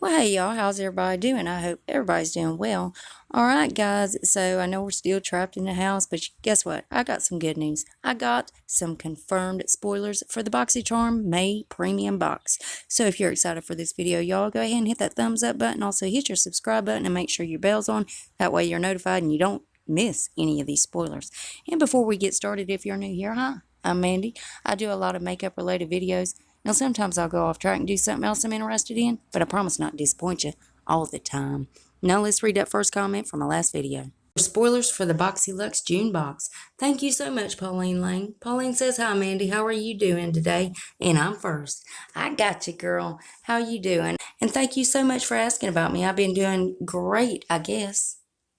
Well, hey y'all, how's everybody doing? I hope everybody's doing well. Alright guys, so I know we're still trapped in the house, but guess what? I got some good news. I got some confirmed spoilers for the BoxyCharm May Premium Box. So if you're excited for this video, y'all go ahead and hit that thumbs up button. Also hit your subscribe button and make sure your bell's on. That way you're notified and you don't miss any of these spoilers. And before we get started, if you're new here, hi, I'm Mandy. I do a lot of makeup related videos. Now, sometimes I'll go off track and do something else I'm interested in, but I promise not to disappoint you all the time. Now, let's read that first comment from my last video. Spoilers for the BoxyLuxe June box. Thank you so much, Pauline Lane. Pauline says, hi, Mandy. How are you doing today? And I'm first. I got you, girl. How you doing? And thank you so much for asking about me. I've been doing great, I guess.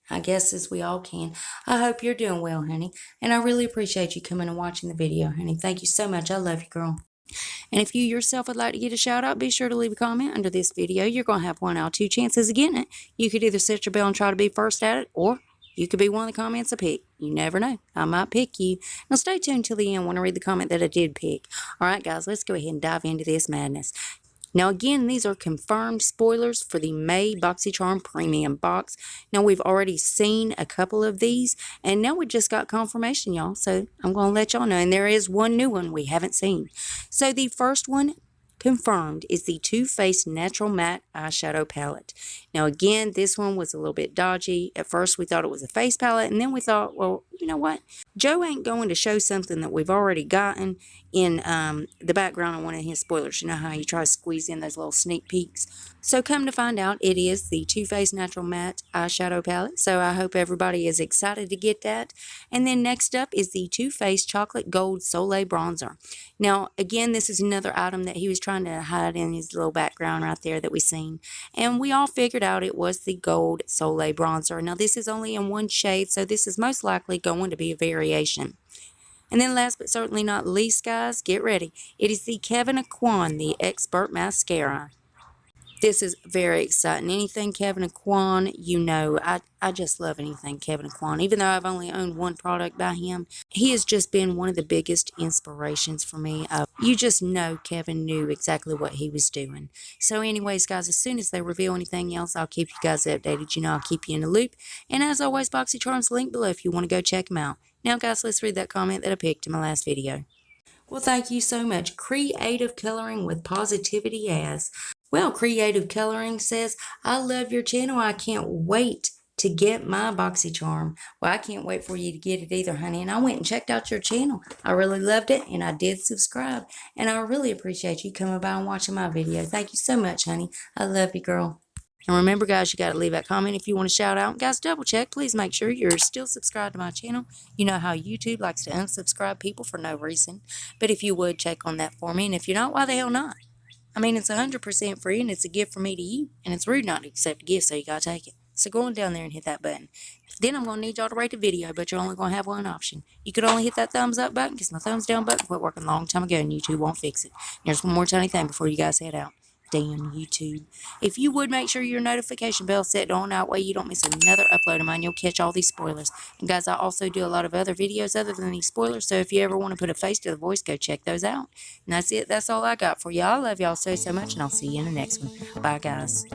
As we all can. I hope you're doing well, honey. And I really appreciate you coming and watching the video, honey. Thank you so much. I love you, girl. And if you yourself would like to get a shout out, be sure to leave a comment under this video. You're going to have 1 out of 2 chances of getting it. You could either set your bell and try to be first at it, or you could be one of the comments I pick. You never know. I might pick you. Now stay tuned till the end when I read the comment that I did pick. Alright guys, let's go ahead and dive into this madness. Now again, these are confirmed spoilers for the May BoxyCharm Premium Box. Now we've already seen a couple of these, and now we just got confirmation, y'all. So I'm going to let y'all know. And there is one new one we haven't seen. So the first one confirmed is the Too Faced Natural Matte Eyeshadow Palette. Now again, this one was a little bit dodgy. At first we thought it was a face palette, and then we thought, well, you know what? Joe ain't going to show something that we've already gotten in the background on one of his spoilers. You know how he tries to squeeze in those little sneak peeks? So come to find out, it is the Too Faced Natural Matte Eyeshadow Palette. So I hope everybody is excited to get that. And then next up is the Too Faced Chocolate Gold Soleil Bronzer. Now, again, this is another item that he was trying to hide in his little background right there that we seen. And we all figured out it was the Gold Soleil Bronzer. Now, this is only in one shade, so this is most likely going to be a variation. And then last but certainly not least, guys, get ready. It is the Kevyn Aucoin, the Expert Mascara. This is very exciting. Anything Kevyn Aucoin, you know, I just love anything Kevyn Aucoin. Even though I've only owned one product by him, he has just been one of the biggest inspirations for me. You just know Kevin knew exactly what he was doing. So anyways, guys, as soon as they reveal anything else, I'll keep you guys updated. You know, I'll keep you in the loop. And as always, BoxyCharm's link below if you want to go check them out. Now, guys, let's read that comment that I picked in my last video. Well, thank you so much. Creative Coloring with Positivity as. Well, Creative Coloring says, I love your channel. I can't wait to get my BoxyCharm. Well, I can't wait for you to get it either, honey. And I went and checked out your channel. I really loved it, and I did subscribe. And I really appreciate you coming by and watching my video. Thank you so much, honey. I love you, girl. And remember, guys, you got to leave that comment if you want to shout out. Guys, double check. Please make sure you're still subscribed to my channel. You know how YouTube likes to unsubscribe people for no reason. But if you would, check on that for me. And if you're not, why the hell not? I mean, it's 100% free, and it's a gift from me to you. And it's rude not to accept a gift, so you got to take it. So go on down there and hit that button. Then I'm going to need y'all to rate the video, but you're only going to have one option. You could only hit that thumbs up button because my thumbs down button quit working a long time ago, and YouTube won't fix it. There's one more tiny thing before you guys head out. Damn YouTube. If you would make sure your notification bell set on, that way you don't miss another upload of mine, you'll catch all these spoilers. And guys, I also do a lot of other videos other than these spoilers, so if you ever want to put a face to the voice, go check those out. And that's it. That's all I got for y'all. I love y'all so much, and I'll see you in the next one. Bye, guys.